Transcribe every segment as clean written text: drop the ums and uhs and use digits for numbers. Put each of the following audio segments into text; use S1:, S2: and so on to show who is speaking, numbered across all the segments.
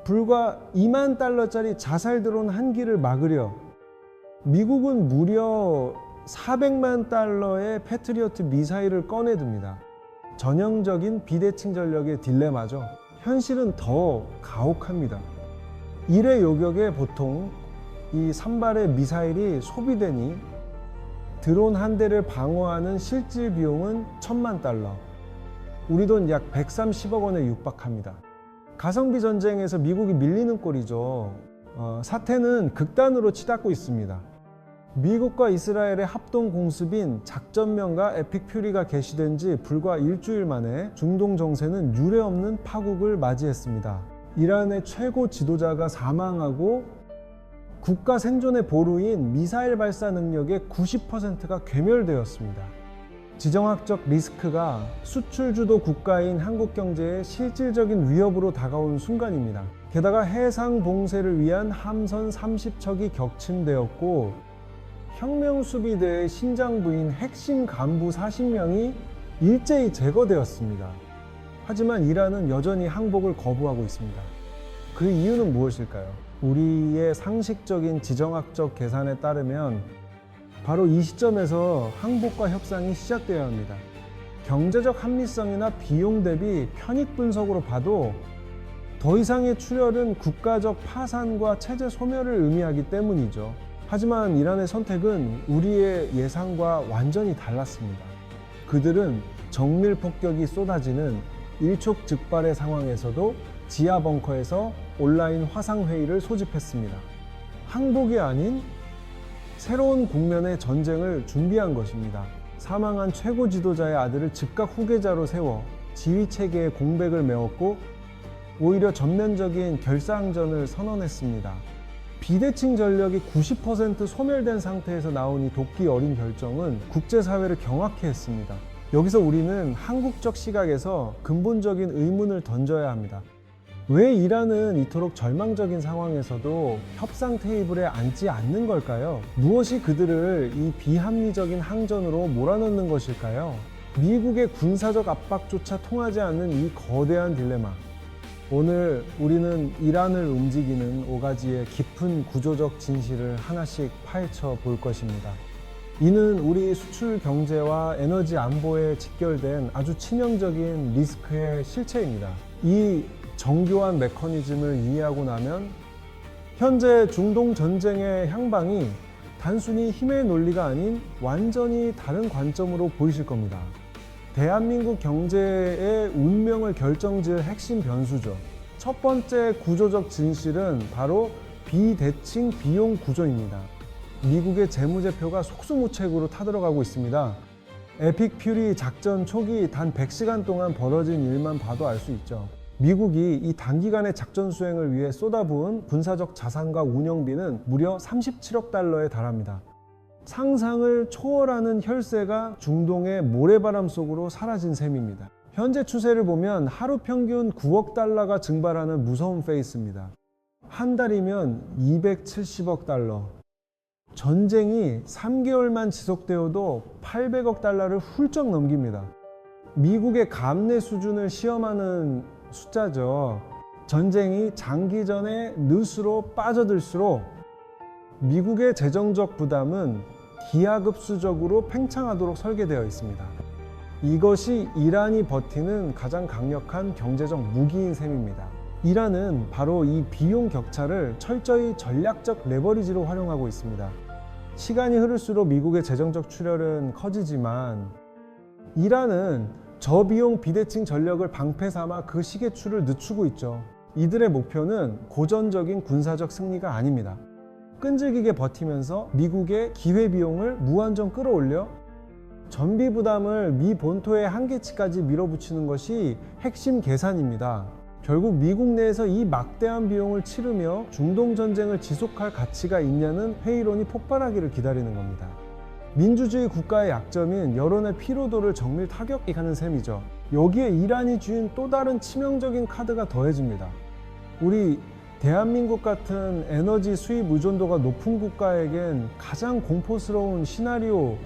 S1: 불과 2만 달러짜리 자살 드론 한 기를 막으려 미국은 무려 400만 달러의 패트리어트 미사일을 꺼내듭니다. 전형적인 비대칭 전력의 딜레마죠. 현실은 더 가혹합니다. 1회 요격에 보통 이 3발의 미사일이 소비되니 드론 한 대를 방어하는 실질 비용은 1000만 달러, 우리 돈 약 130억 원에 육박합니다. 가성비 전쟁에서 미국이 밀리는 꼴이죠. 사태는 극단으로 치닫고 있습니다. 미국과 이스라엘의 합동 공습인 작전명과 에픽 퓨리가 개시된 지 불과 일주일 만에 중동 정세는 유례없는 파국을 맞이했습니다. 이란의 최고 지도자가 사망하고 국가 생존의 보루인 미사일 발사 능력의 90%가 괴멸되었습니다. 지정학적 리스크가 수출주도 국가인 한국 경제에 실질적인 위협으로 다가온 순간입니다. 게다가 해상 봉쇄를 위한 함선 30척이 격침되었고 혁명수비대의 신장부인 핵심 간부 40명이 일제히 제거되었습니다. 하지만 이란은 여전히 항복을 거부하고 있습니다. 그 이유는 무엇일까요? 우리의 상식적인 지정학적 계산에 따르면 바로 이 시점에서 항복과 협상이 시작되어야 합니다. 경제적 합리성이나 비용 대비 편익 분석으로 봐도 더 이상의 출혈은 국가적 파산과 체제 소멸을 의미하기 때문이죠. 하지만 이란의 선택은 우리의 예상과 완전히 달랐습니다. 그들은 정밀 폭격이 쏟아지는 일촉즉발의 상황에서도 지하 벙커에서 온라인 화상회의를 소집했습니다. 항복이 아닌 새로운 국면의 전쟁을 준비한 것입니다. 사망한 최고 지도자의 아들을 즉각 후계자로 세워 지휘체계의 공백을 메웠고 오히려 전면적인 결사항전을 선언했습니다. 비대칭 전력이 90% 소멸된 상태에서 나온 이 도끼 어린 결정은 국제사회를 경악해 했습니다. 여기서 우리는 한국적 시각에서 근본적인 의문을 던져야 합니다. 왜 이란은 이토록 절망적인 상황에서도 협상 테이블에 앉지 않는 걸까요? 무엇이 그들을 이 비합리적인 항전으로 몰아넣는 것일까요? 미국의 군사적 압박조차 통하지 않는 이 거대한 딜레마. 오늘 우리는 이란을 움직이는 5가지의 깊은 구조적 진실을 하나씩 파헤쳐 볼 것입니다. 이는 우리 수출 경제와 에너지 안보에 직결된 아주 치명적인 리스크의 실체입니다. 이 정교한 메커니즘을 이해하고 나면 현재 중동 전쟁의 향방이 단순히 힘의 논리가 아닌 완전히 다른 관점으로 보이실 겁니다. 대한민국 경제의 운명을 결정지을 핵심 변수죠. 첫 번째 구조적 진실은 바로 비대칭 비용 구조입니다. 미국의 재무제표가 속수무책으로 타들어가고 있습니다. 에픽 퓨리 작전 초기 단 100시간 동안 벌어진 일만 봐도 알 수 있죠. 미국이 이 단기간의 작전 수행을 위해 쏟아부은 군사적 자산과 운영비는 무려 37억 달러에 달합니다. 상상을 초월하는 혈세가 중동의 모래바람 속으로 사라진 셈입니다. 현재 추세를 보면 하루 평균 9억 달러가 증발하는 무서운 페이스입니다. 한 달이면 270억 달러. 전쟁이 3개월만 지속되어도 800억 달러를 훌쩍 넘깁니다. 미국의 감내 수준을 시험하는 숫자죠. 전쟁이 장기전의 늪으로 빠져들수록 미국의 재정적 부담은 기하급수적으로 팽창하도록 설계되어 있습니다. 이것이 이란이 버티는 가장 강력한 경제적 무기인 셈입니다. 이란은 바로 이 비용 격차를 철저히 전략적 레버리지로 활용하고 있습니다. 시간이 흐를수록 미국의 재정적 출혈은 커지지만 이란은 저비용 비대칭 전력을 방패 삼아 그 시계추를 늦추고 있죠. 이들의 목표는 고전적인 군사적 승리가 아닙니다. 끈질기게 버티면서 미국의 기회비용을 무한정 끌어올려 전비 부담을 미 본토의 한계치까지 밀어붙이는 것이 핵심 계산입니다. 결국 미국 내에서 이 막대한 비용을 치르며 중동 전쟁을 지속할 가치가 있냐는 회의론이 폭발하기를 기다리는 겁니다. 민주주의 국가의 약점인 여론의 피로도를 정밀 타격하는 셈이죠. 여기에 이란이 쥐인 또 다른 치명적인 카드가 더해집니다. 우리 대한민국 같은 에너지 수입 의존도가 높은 국가에겐 가장 공포스러운 시나리오,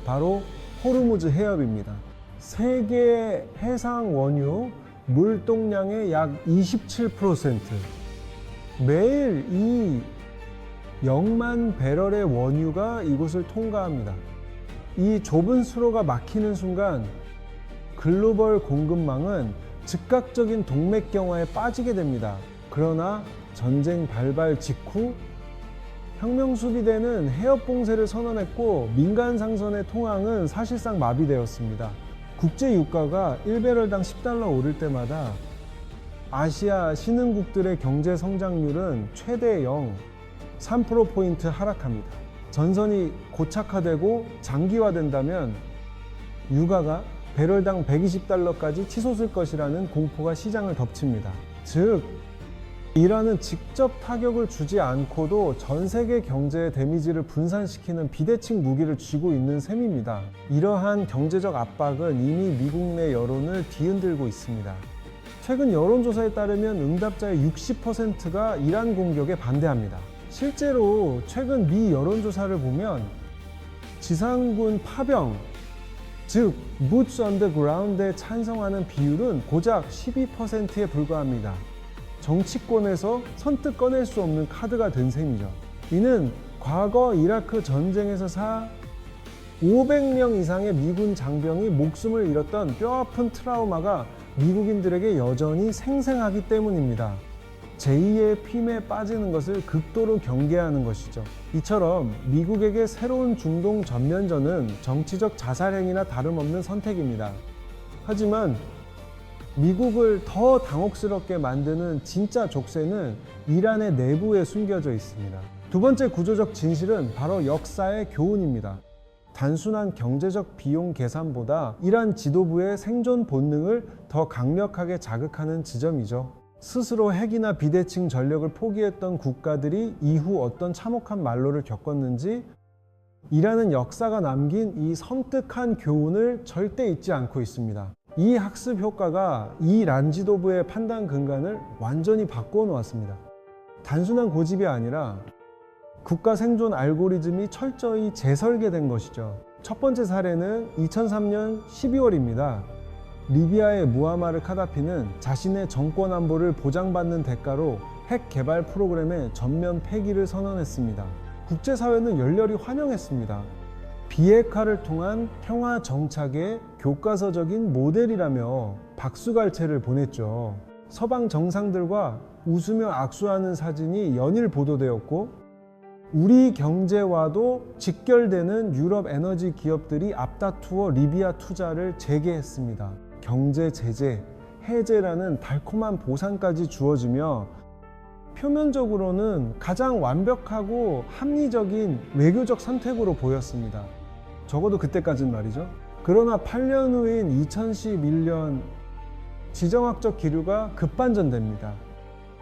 S1: 바로 호르무즈 해협입니다. 세계 해상 원유 물동량의 약 27%. 매일 이 0만 배럴의 원유가 이곳을 통과합니다. 이 좁은 수로가 막히는 순간 글로벌 공급망은 즉각적인 동맥경화에 빠지게 됩니다. 그러나 전쟁 발발 직후 혁명수비대는 해협 봉쇄를 선언했고 민간 상선의 통항은 사실상 마비되었습니다. 국제 유가가 1배럴당 10달러 오를 때마다 아시아 신흥국들의 경제 성장률은 최대 3%포인트 하락합니다. 전선이 고착화되고 장기화된다면 유가가 배럴당 120달러까지 치솟을 것이라는 공포가 시장을 덮칩니다. 즉, 이란은 직접 타격을 주지 않고도 전 세계 경제의 데미지를 분산시키는 비대칭 무기를 쥐고 있는 셈입니다. 이러한 경제적 압박은 이미 미국 내 여론을 뒤흔들고 있습니다. 최근 여론조사에 따르면 응답자의 60%가 이란 공격에 반대합니다. 실제로 최근 미 여론조사를 보면 지상군 파병, 즉 boots on the ground에 찬성하는 비율은 고작 12%에 불과합니다. 정치권에서 선뜻 꺼낼 수 없는 카드가 된 셈이죠. 이는 과거 이라크 전쟁에서 500명 이상의 미군 장병이 목숨을 잃었던 뼈아픈 트라우마가 미국인들에게 여전히 생생하기 때문입니다. 제2의 핌에 빠지는 것을 극도로 경계하는 것이죠. 이처럼 미국에게 새로운 중동 전면전은 정치적 자살행위나 다름없는 선택입니다. 하지만 미국을 더 당혹스럽게 만드는 진짜 족쇄는 이란의 내부에 숨겨져 있습니다. 두 번째 구조적 진실은 바로 역사의 교훈입니다. 단순한 경제적 비용 계산보다 이란 지도부의 생존 본능을 더 강력하게 자극하는 지점이죠. 스스로 핵이나 비대칭 전력을 포기했던 국가들이 이후 어떤 참혹한 말로를 겪었는지 이란은 역사가 남긴 이 섬뜩한 교훈을 절대 잊지 않고 있습니다. 이 학습 효과가 이란 지도부의 판단 근간을 완전히 바꾸어 놓았습니다. 단순한 고집이 아니라 국가 생존 알고리즘이 철저히 재설계된 것이죠. 첫 번째 사례는 2003년 12월입니다. 리비아의 무아마르 카다피는 자신의 정권 안보를 보장받는 대가로 핵 개발 프로그램의 전면 폐기를 선언했습니다. 국제사회는 열렬히 환영했습니다. 비핵화를 통한 평화 정착의 교과서적인 모델이라며 박수갈채를 보냈죠. 서방 정상들과 웃으며 악수하는 사진이 연일 보도되었고 우리 경제와도 직결되는 유럽 에너지 기업들이 앞다투어 리비아 투자를 재개했습니다. 경제 제재, 해제라는 달콤한 보상까지 주어지며 표면적으로는 가장 완벽하고 합리적인 외교적 선택으로 보였습니다. 적어도 그때까지는 말이죠. 그러나 8년 후인 2011년 지정학적 기류가 급반전됩니다.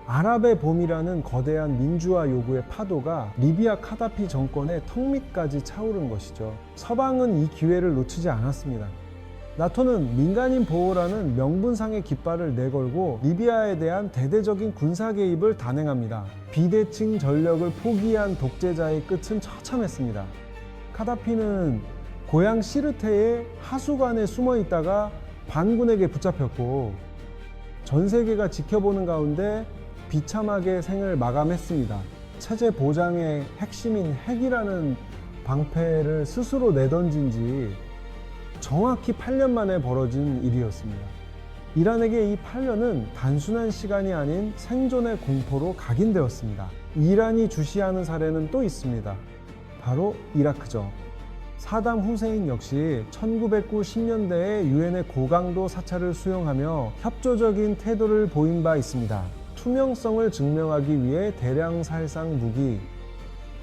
S1: 아랍의 봄이라는 거대한 민주화 요구의 파도가 리비아 카다피 정권의 턱 밑까지 차오른 것이죠. 서방은 이 기회를 놓치지 않았습니다. 나토는 민간인 보호라는 명분상의 깃발을 내걸고 리비아에 대한 대대적인 군사 개입을 단행합니다. 비대칭 전력을 포기한 독재자의 끝은 처참했습니다. 카다피는 고향 시르테의 하수관에 숨어 있다가 반군에게 붙잡혔고 전 세계가 지켜보는 가운데 비참하게 생을 마감했습니다. 체제 보장의 핵심인 핵이라는 방패를 스스로 내던진 지 정확히 8년 만에 벌어진 일이었습니다. 이란에게 이 8년은 단순한 시간이 아닌 생존의 공포로 각인되었습니다. 이란이 주시하는 사례는 또 있습니다. 바로 이라크죠. 사담 후세인 역시 1990년대에 유엔의 고강도 사찰을 수용하며 협조적인 태도를 보인 바 있습니다. 투명성을 증명하기 위해 대량 살상 무기,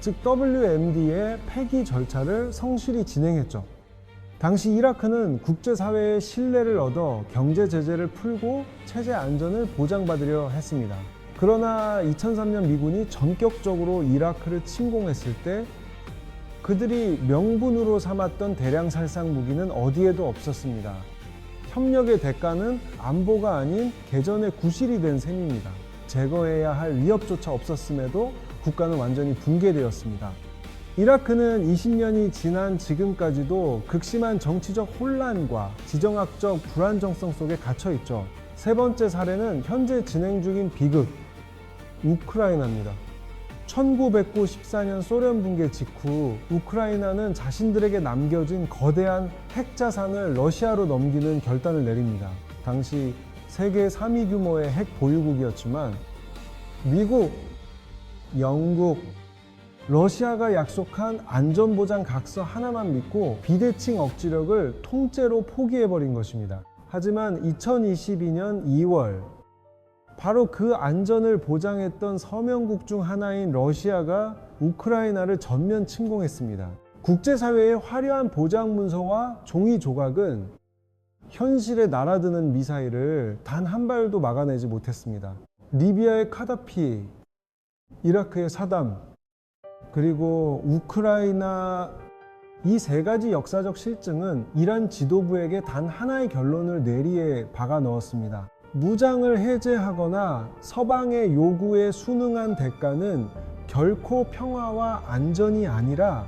S1: 즉 WMD의 폐기 절차를 성실히 진행했죠. 당시 이라크는 국제사회의 신뢰를 얻어 경제 제재를 풀고 체제 안전을 보장받으려 했습니다. 그러나 2003년 미군이 전격적으로 이라크를 침공했을 때 그들이 명분으로 삼았던 대량 살상 무기는 어디에도 없었습니다. 협력의 대가는 안보가 아닌 개전의 구실이 된 셈입니다. 제거해야 할 위협조차 없었음에도 국가는 완전히 붕괴되었습니다. 이라크는 20년이 지난 지금까지도 극심한 정치적 혼란과 지정학적 불안정성 속에 갇혀 있죠. 세 번째 사례는 현재 진행 중인 비극, 우크라이나입니다. 1909 14년 소련 붕괴 직후 우크라이나는 자신들에게 남겨진 거대한 핵 자산을 러시아로 넘기는 결단을 내립니다. 당시 세계 3위 규모의 핵 보유국이었지만 미국, 영국, 러시아가 약속한 안전보장 각서 하나만 믿고 비대칭 억지력을 통째로 포기해버린 것입니다. 하지만 2022년 2월 바로 그 안전을 보장했던 서명국 중 하나인 러시아가 우크라이나를 전면 침공했습니다. 국제사회의 화려한 보장 문서와 종이 조각은 현실에 날아드는 미사일을 단 한 발도 막아내지 못했습니다. 리비아의 카다피, 이라크의 사담, 그리고 우크라이나, 이 세 가지 역사적 실증은 이란 지도부에게 단 하나의 결론을 뇌리에 박아 넣었습니다. 무장을 해제하거나 서방의 요구에 순응한 대가는 결코 평화와 안전이 아니라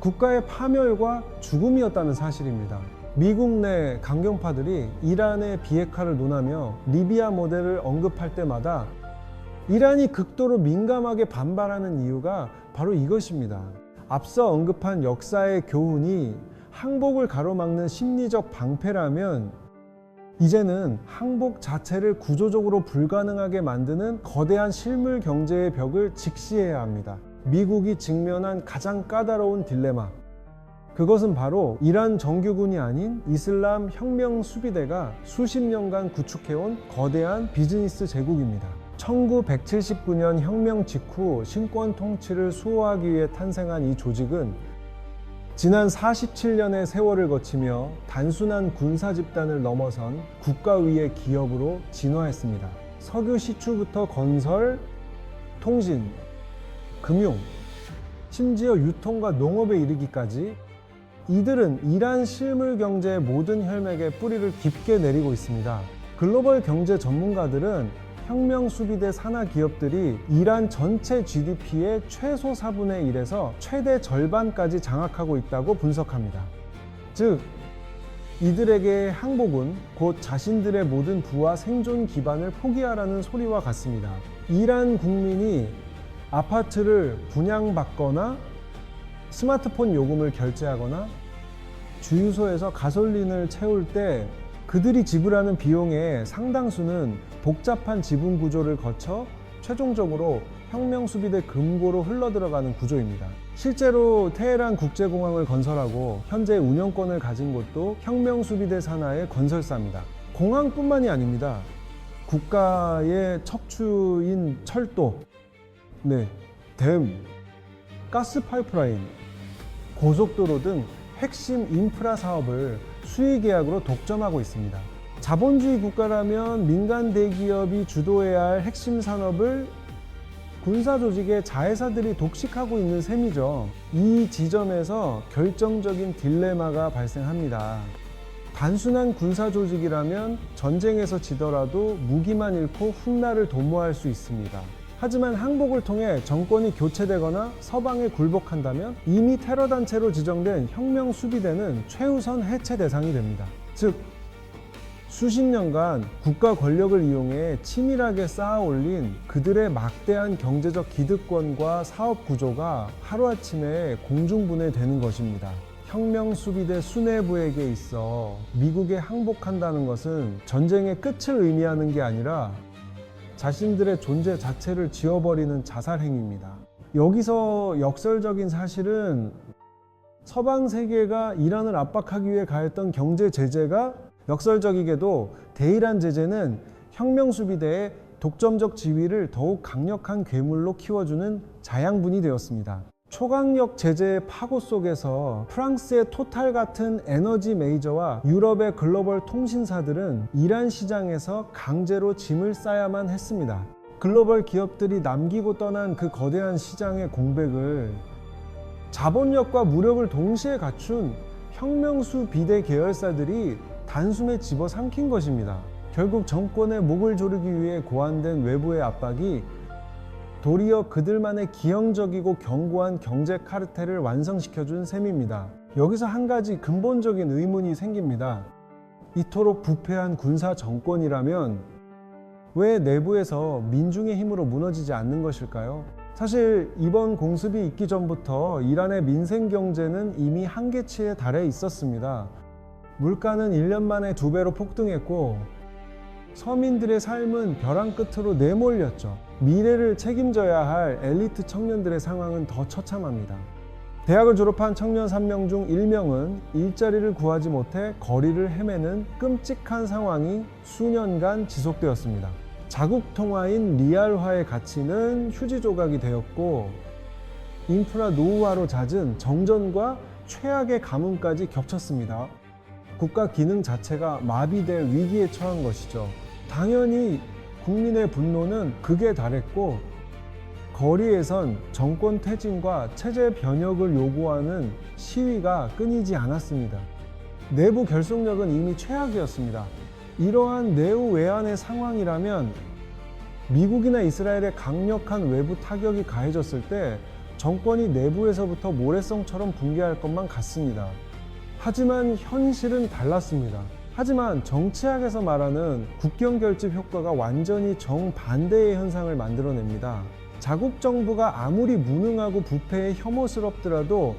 S1: 국가의 파멸과 죽음이었다는 사실입니다. 미국 내 강경파들이 이란의 비핵화를 논하며 리비아 모델을 언급할 때마다 이란이 극도로 민감하게 반발하는 이유가 바로 이것입니다. 앞서 언급한 역사의 교훈이 항복을 가로막는 심리적 방패라면 이제는 항복 자체를 구조적으로 불가능하게 만드는 거대한 실물 경제의 벽을 직시해야 합니다. 미국이 직면한 가장 까다로운 딜레마, 그것은 바로 이란 정규군이 아닌 이슬람 혁명 수비대가 수십 년간 구축해온 거대한 비즈니스 제국입니다. 1979년 혁명 직후 신권 통치를 수호하기 위해 탄생한 이 조직은 지난 47년의 세월을 거치며 단순한 군사 집단을 넘어선 국가 위의 기업으로 진화했습니다. 석유 시추부터 건설, 통신, 금융, 심지어 유통과 농업에 이르기까지 이들은 이란 실물 경제의 모든 혈맥에 뿌리를 깊게 내리고 있습니다. 글로벌 경제 전문가들은 혁명 수비대 산하 기업들이 이란 전체 GDP의 최소 4분의 1에서 최대 절반까지 장악하고 있다고 분석합니다. 즉, 이들에게 항복은 곧 자신들의 모든 부와 생존 기반을 포기하라는 소리와 같습니다. 이란 국민이 아파트를 분양받거나 스마트폰 요금을 결제하거나 주유소에서 가솔린을 채울 때 그들이 지불하는 비용의 상당수는 복잡한 지분 구조를 거쳐 최종적으로 혁명수비대 금고로 흘러들어가는 구조입니다. 실제로 테헤란 국제공항을 건설하고 현재 운영권을 가진 곳도 혁명수비대 산하의 건설사입니다. 공항뿐만이 아닙니다. 국가의 척추인 철도, 댐, 가스 파이프라인, 고속도로 등 핵심 인프라 사업을 수의 계약으로 독점하고 있습니다. 자본주의 국가라면 민간 대기업이 주도해야 할 핵심 산업을 군사 조직의 자회사들이 독식하고 있는 셈이죠. 이 지점에서 결정적인 딜레마가 발생합니다. 단순한 군사 조직이라면 전쟁에서 지더라도 무기만 잃고 훗날을 도모할 수 있습니다. 하지만 항복을 통해 정권이 교체되거나 서방에 굴복한다면 이미 테러 단체로 지정된 혁명 수비대는 최우선 해체 대상이 됩니다. 즉, 수십 년간 국가 권력을 이용해 치밀하게 쌓아 올린 그들의 막대한 경제적 기득권과 사업 구조가 하루아침에 공중분해되는 것입니다. 혁명 수비대 수뇌부에게 있어 미국에 항복한다는 것은 전쟁의 끝을 의미하는 게 아니라 자신들의 존재 자체를 지워버리는 자살 행위입니다. 여기서 역설적인 사실은 서방 세계가 이란을 압박하기 위해 가했던 경제 제재가 역설적이게도 대이란 제재는 혁명 수비대의 독점적 지위를 더욱 강력한 괴물로 키워주는 자양분이 되었습니다. 초강력 제재의 파고 속에서 프랑스의 토탈 같은 에너지 메이저와 유럽의 글로벌 통신사들은 이란 시장에서 강제로 짐을 싸야만 했습니다. 글로벌 기업들이 남기고 떠난 그 거대한 시장의 공백을 자본력과 무력을 동시에 갖춘 혁명수 비대 계열사들이 단숨에 집어삼킨 것입니다. 결국 정권의 목을 조르기 위해 고안된 외부의 압박이 도리어 그들만의 기형적이고 견고한 경제 카르텔을 완성시켜준 셈입니다. 여기서 한 가지 근본적인 의문이 생깁니다. 이토록 부패한 군사 정권이라면 왜 내부에서 민중의 힘으로 무너지지 않는 것일까요? 사실 이번 공습이 있기 전부터 이란의 민생 경제는 이미 한계치에 달해 있었습니다. 물가는 1년 만에 2배로 폭등했고 서민들의 삶은 벼랑 끝으로 내몰렸죠. 미래를 책임져야 할 엘리트 청년들의 상황은 더 처참합니다. 대학을 졸업한 청년 3명 중 1명은 일자리를 구하지 못해 거리를 헤매는 끔찍한 상황이 수년간 지속되었습니다. 자국 통화인 리알화의 가치는 휴지 조각이 되었고 인프라 노후화로 잦은 정전과 최악의 가뭄까지 겹쳤습니다. 국가 기능 자체가 마비될 위기에 처한 것이죠. 당연히 국민의 분노는 극에 달했고 거리에선 정권 퇴진과 체제 변혁을 요구하는 시위가 끊이지 않았습니다. 내부 결속력은 이미 최악이었습니다. 이러한 내후외환의 상황이라면 미국이나 이스라엘의 강력한 외부 타격이 가해졌을 때 정권이 내부에서부터 모래성처럼 붕괴할 것만 같습니다. 하지만 현실은 달랐습니다. 하지만 정치학에서 말하는 국경 결집 효과가 완전히 정반대의 현상을 만들어냅니다. 자국 정부가 아무리 무능하고 부패에 혐오스럽더라도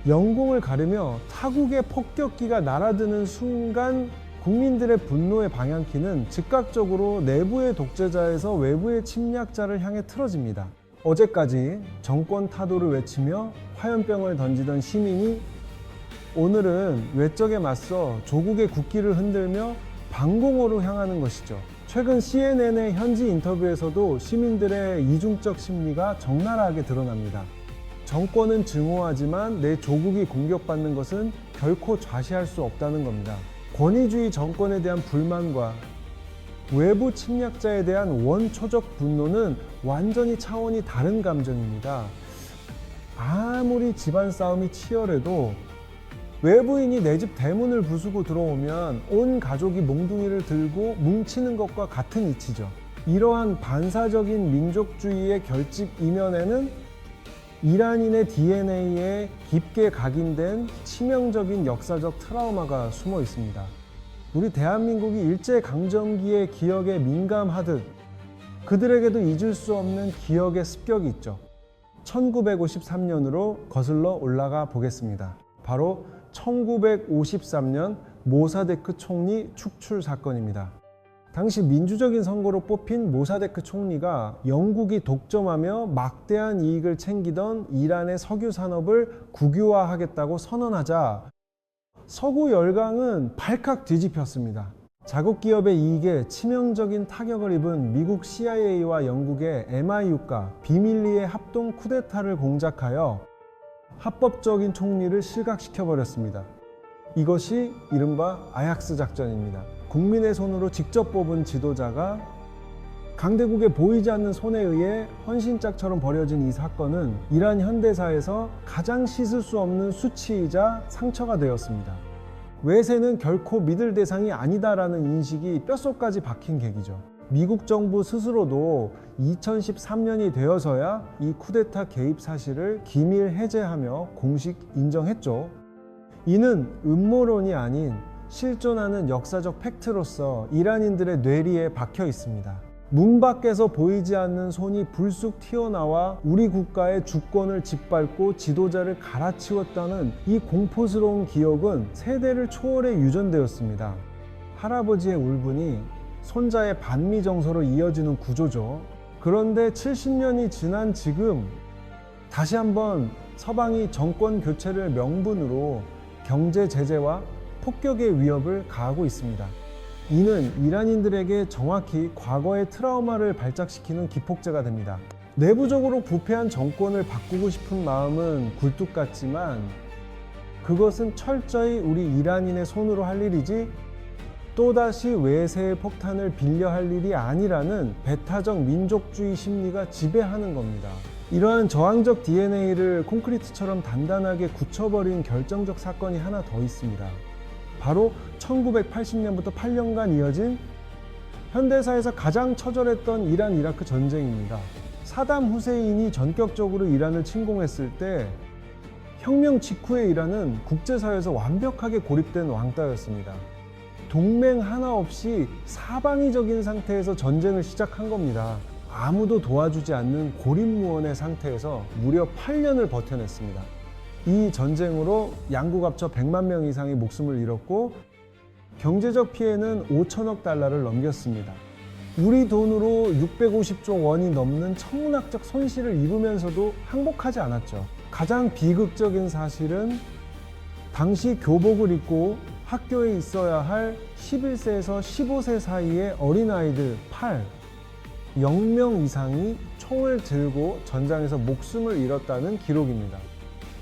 S1: 영공을 가르며 타국의 폭격기가 날아드는 순간 국민들의 분노의 방향키는 즉각적으로 내부의 독재자에서 외부의 침략자를 향해 틀어집니다. 어제까지 정권 타도를 외치며 화염병을 던지던 시민이 오늘은 외적에 맞서 조국의 국기를 흔들며 방공호로 향하는 것이죠. 최근 CNN의 현지 인터뷰에서도 시민들의 이중적 심리가 적나라하게 드러납니다. 정권은 증오하지만 내 조국이 공격받는 것은 결코 좌시할 수 없다는 겁니다. 권위주의 정권에 대한 불만과 외부 침략자에 대한 원초적 분노는 완전히 차원이 다른 감정입니다. 아무리 집안 싸움이 치열해도 외부인이 내 집 대문을 부수고 들어오면 온 가족이 몽둥이를 들고 뭉치는 것과 같은 이치죠. 이러한 반사적인 민족주의의 결집 이면에는 이란인의 DNA에 깊게 각인된 치명적인 역사적 트라우마가 숨어 있습니다. 우리 대한민국이 일제강점기의 기억에 민감하듯 그들에게도 잊을 수 없는 기억의 습격이 있죠. 1953년으로 거슬러 올라가 보겠습니다. 바로 1953년 모사데크 총리 축출 사건입니다. 당시 민주적인 선거로 뽑힌 모사데크 총리가 영국이 독점하며 막대한 이익을 챙기던 이란의 석유 산업을 국유화하겠다고 선언하자 서구 열강은 발칵 뒤집혔습니다. 자국 기업의 이익에 치명적인 타격을 입은 미국 CIA와 영국의 MI6가 비밀리에 합동 쿠데타를 공작하여 합법적인 총리를 실각시켜버렸습니다. 이것이 이른바 아약스 작전입니다. 국민의 손으로 직접 뽑은 지도자가 강대국의 보이지 않는 손에 의해 헌신짝처럼 벌여진 이 사건은 이란 현대사에서 가장 씻을 수 없는 수치이자 상처가 되었습니다. 외세는 결코 믿을 대상이 아니다라는 인식이 뼛속까지 박힌 계기죠. 미국 정부 스스로도 2013년이 되어서야 이 쿠데타 개입 사실을 기밀 해제하며 공식 인정했죠. 이는 음모론이 아닌 실존하는 역사적 팩트로서 이란인들의 뇌리에 박혀 있습니다. 문 밖에서 보이지 않는 손이 불쑥 튀어나와 우리 국가의 주권을 짓밟고 지도자를 갈아치웠다는 이 공포스러운 기억은 세대를 초월해 유전되었습니다. 할아버지의 울분이 손자의 반미정서로 이어지는 구조죠. 그런데 70년이 지난 지금 다시 한번 서방이 정권 교체를 명분으로 경제 제재와 폭격의 위협을 가하고 있습니다. 이는 이란인들에게 정확히 과거의 트라우마를 발작시키는 기폭제가 됩니다. 내부적으로 부패한 정권을 바꾸고 싶은 마음은 굴뚝 같지만 그것은 철저히 우리 이란인의 손으로 할 일이지 또다시 외세의 폭탄을 빌려 할 일이 아니라는 배타적 민족주의 심리가 지배하는 겁니다. 이러한 저항적 DNA를 콘크리트처럼 단단하게 굳혀버린 결정적 사건이 하나 더 있습니다. 바로 1980년부터 8년간 이어진 현대사에서 가장 처절했던 이란 이라크 전쟁입니다. 사담 후세인이 전격적으로 이란을 침공했을 때 혁명 직후의 이란은 국제사회에서 완벽하게 고립된 왕따였습니다. 동맹 하나 없이 사방위적인 상태에서 전쟁을 시작한 겁니다. 아무도 도와주지 않는 고립무원의 상태에서 무려 8년을 버텨냈습니다. 이 전쟁으로 양국 합쳐 100만 명 이상이 목숨을 잃었고 경제적 피해는 5천억 달러를 넘겼습니다. 우리 돈으로 650조 원이 넘는 천문학적 손실을 입으면서도 항복하지 않았죠. 가장 비극적인 사실은 당시 교복을 입고 학교에 있어야 할 11세에서 15세 사이의 어린아이들 0명 이상이 총을 들고 전장에서 목숨을 잃었다는 기록입니다.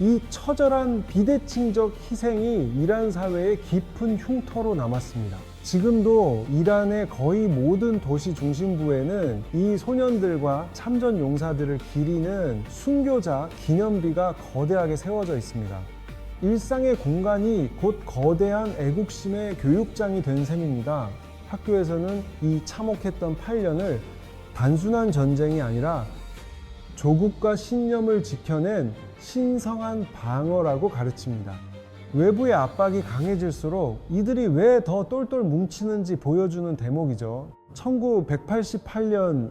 S1: 이 처절한 비대칭적 희생이 이란 사회의 깊은 흉터로 남았습니다. 지금도 이란의 거의 모든 도시 중심부에는 이 소년들과 참전 용사들을 기리는 순교자 기념비가 거대하게 세워져 있습니다. 일상의 공간이 곧 거대한 애국심의 교육장이 된 셈입니다. 학교에서는 이 참혹했던 8년을 단순한 전쟁이 아니라 조국과 신념을 지켜낸 신성한 방어라고 가르칩니다. 외부의 압박이 강해질수록 이들이 왜 더 똘똘 뭉치는지 보여주는 대목이죠. 1988년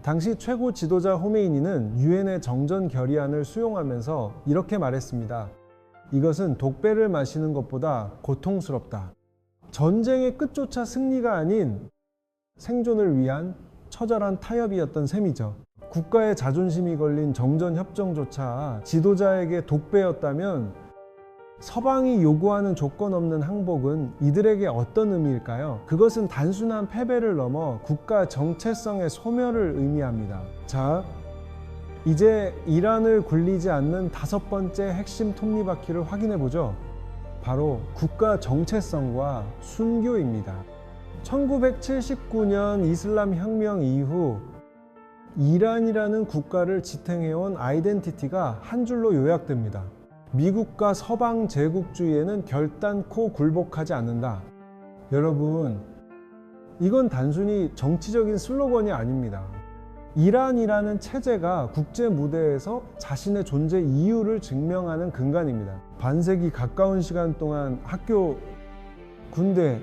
S1: 당시 최고 지도자 호메이니는 유엔의 정전 결의안을 수용하면서 이렇게 말했습니다. 이것은 독배를 마시는 것보다 고통스럽다. 전쟁의 끝조차 승리가 아닌 생존을 위한 처절한 타협이었던 셈이죠. 국가의 자존심이 걸린 정전협정조차 지도자에게 독배였다면 서방이 요구하는 조건 없는 항복은 이들에게 어떤 의미일까요? 그것은 단순한 패배를 넘어 국가 정체성의 소멸을 의미합니다. 자, 이제 이란을 굴리지 않는 5번째 핵심 톱니바퀴를 확인해 보죠. 바로 국가 정체성과 순교입니다. 1979년 이슬람 혁명 이후 이란이라는 국가를 지탱해온 아이덴티티가 한 줄로 요약됩니다. 미국과 서방 제국주의에는 결단코 굴복하지 않는다. 여러분, 이건 단순히 정치적인 슬로건이 아닙니다. 이란이라는 체제가 국제 무대에서 자신의 존재 이유를 증명하는 근간입니다. 반세기 가까운 시간 동안 학교, 군대,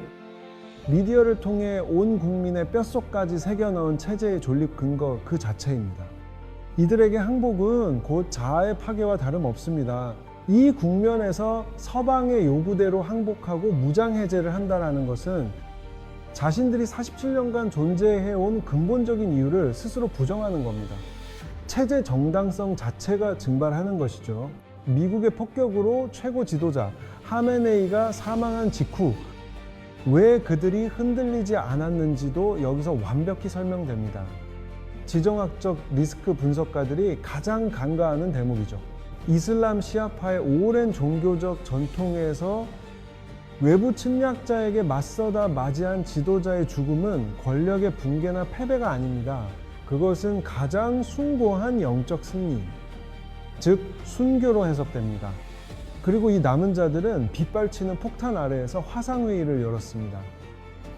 S1: 미디어를 통해 온 국민의 뼛속까지 새겨넣은 체제의 존립 근거 그 자체입니다. 이들에게 항복은 곧 자아의 파괴와 다름없습니다. 이 국면에서 서방의 요구대로 항복하고 무장해제를 한다는 것은 자신들이 47년간 존재해온 근본적인 이유를 스스로 부정하는 겁니다. 체제 정당성 자체가 증발하는 것이죠. 미국의 폭격으로 최고 지도자 하메네이가 사망한 직후 왜 그들이 흔들리지 않았는지도 여기서 완벽히 설명됩니다. 지정학적 리스크 분석가들이 가장 간과하는 대목이죠. 이슬람 시아파의 오랜 종교적 전통에서 외부 침략자에게 맞서다 맞이한 지도자의 죽음은 권력의 붕괴나 패배가 아닙니다. 그것은 가장 숭고한 영적 승리, 즉 순교로 해석됩니다. 그리고 이 남은 자들은 빗발치는 폭탄 아래에서 화상회의를 열었습니다.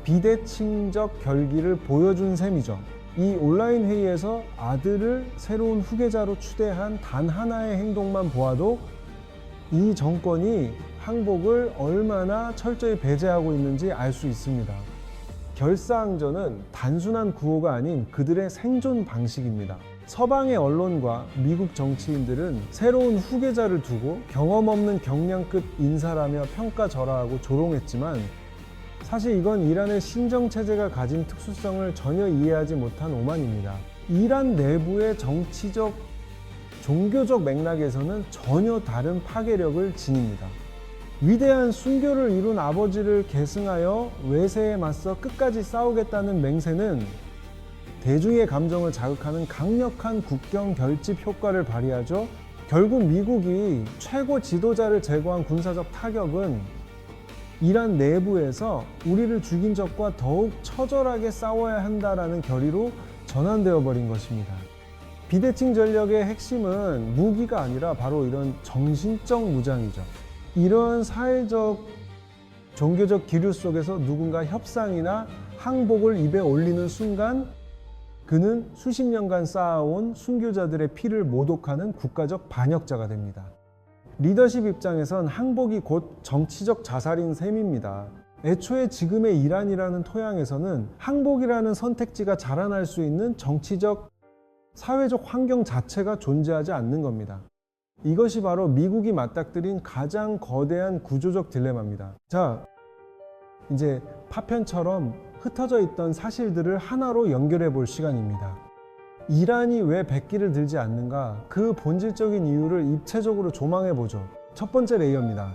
S1: 비대칭적 결기를 보여준 셈이죠. 이 온라인 회의에서 아들을 새로운 후계자로 추대한 단 하나의 행동만 보아도 이 정권이 항복을 얼마나 철저히 배제하고 있는지 알 수 있습니다. 결사항전은 단순한 구호가 아닌 그들의 생존 방식입니다. 서방의 언론과 미국 정치인들은 새로운 후계자를 두고 경험 없는 경량급 인사라며 평가절하하고 조롱했지만 사실 이건 이란의 신정체제가 가진 특수성을 전혀 이해하지 못한 오만입니다. 이란 내부의 정치적, 종교적 맥락에서는 전혀 다른 파괴력을 지닙니다. 위대한 순교를 이룬 아버지를 계승하여 외세에 맞서 끝까지 싸우겠다는 맹세는 대중의 감정을 자극하는 강력한 국경 결집 효과를 발휘하죠. 결국 미국이 최고 지도자를 제거한 군사적 타격은 이란 내부에서 우리를 죽인 적과 더욱 처절하게 싸워야 한다라는 결의로 전환되어 버린 것입니다. 비대칭 전력의 핵심은 무기가 아니라 바로 이런 정신적 무장이죠. 이런 사회적, 종교적 기류 속에서 누군가 협상이나 항복을 입에 올리는 순간 그는 수십 년간 쌓아온 순교자들의 피를 모독하는 국가적 반역자가 됩니다. 리더십 입장에선 항복이 곧 정치적 자살인 셈입니다. 애초에 지금의 이란이라는 토양에서는 항복이라는 선택지가 자라날 수 있는 정치적, 사회적 환경 자체가 존재하지 않는 겁니다. 이것이 바로 미국이 맞닥뜨린 가장 거대한 구조적 딜레마입니다. 자, 이제 파편처럼 흩어져 있던 사실들을 하나로 연결해 볼 시간입니다. 이란이 왜 백기를 들지 않는가? 그 본질적인 이유를 입체적으로 조망해 보죠. 첫 번째 레이어입니다.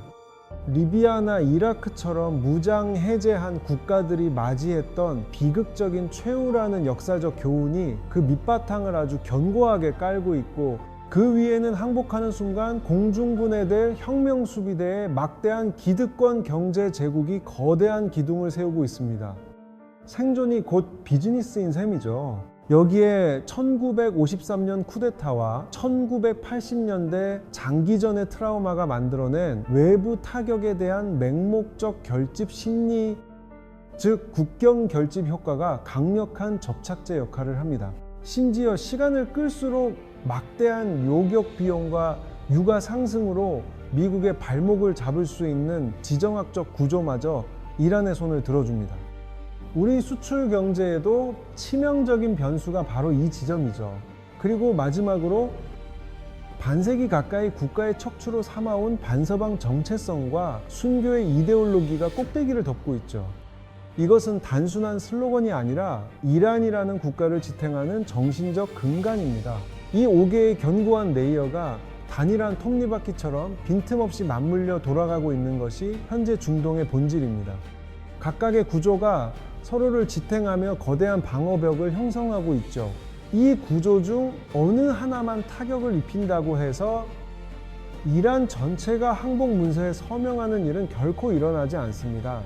S1: 리비아나 이라크처럼 무장 해제한 국가들이 맞이했던 비극적인 최후라는 역사적 교훈이 그 밑바탕을 아주 견고하게 깔고 있고, 그 위에는 항복하는 순간 공중분해될 혁명수비대의 막대한 기득권 경제 제국이 거대한 기둥을 세우고 있습니다. 생존이 곧 비즈니스인 셈이죠. 여기에 1953년 쿠데타와 1980년대 장기전의 트라우마가 만들어낸 외부 타격에 대한 맹목적 결집 심리, 즉 국경 결집 효과가 강력한 접착제 역할을 합니다. 심지어 시간을 끌수록 막대한 요격 비용과 유가 상승으로 미국의 발목을 잡을 수 있는 지정학적 구조마저 이란의 손을 들어줍니다. 우리 수출 경제에도 치명적인 변수가 바로 이 지점이죠. 그리고 마지막으로 반세기 가까이 국가의 척추로 삼아온 반서방 정체성과 순교의 이데올로기가 꼭대기를 덮고 있죠. 이것은 단순한 슬로건이 아니라 이란이라는 국가를 지탱하는 정신적 근간입니다. 이 5개의 견고한 레이어가 단일한 톱니바퀴처럼 빈틈없이 맞물려 돌아가고 있는 것이 현재 중동의 본질입니다. 각각의 구조가 서로를 지탱하며 거대한 방어벽을 형성하고 있죠. 이 구조 중 어느 하나만 타격을 입힌다고 해서 이란 전체가 항복 문서에 서명하는 일은 결코 일어나지 않습니다.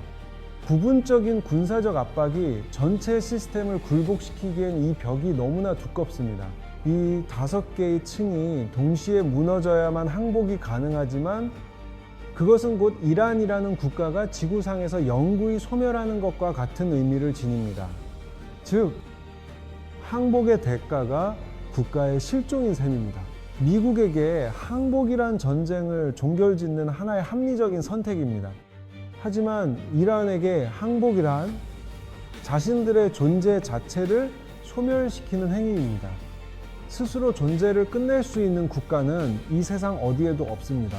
S1: 부분적인 군사적 압박이 전체 시스템을 굴복시키기엔 이 벽이 너무나 두껍습니다. 이 5개의 층이 동시에 무너져야만 항복이 가능하지만, 그것은 곧 이란이라는 국가가 지구상에서 영구히 소멸하는 것과 같은 의미를 지닙니다. 즉, 항복의 대가가 국가의 실종인 셈입니다. 미국에게 항복이란 전쟁을 종결짓는 하나의 합리적인 선택입니다. 하지만 이란에게 항복이란 자신들의 존재 자체를 소멸시키는 행위입니다. 스스로 존재를 끝낼 수 있는 국가는 이 세상 어디에도 없습니다.